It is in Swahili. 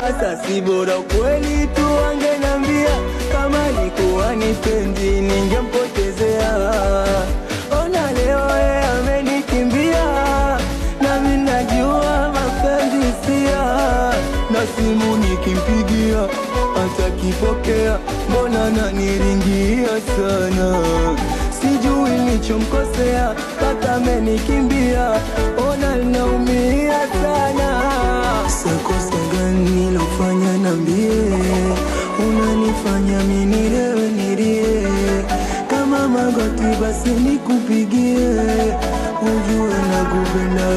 Asa si bora kweli tu angenambia, kama nikuwa nipendi ningempotezea. Ona leo yeye amenikimbia, nami najua mapenzi sia. Na simu nikimpigia atakipokea, mbona naniringia sana. Sijui nilichomkosea mpaka amenikimbia, ona naumia sana. Sakosa gani nilofanya niambie, unanifanya mimi nilewe nilie. Kama magoti basi nikupigie, ujue nakupenda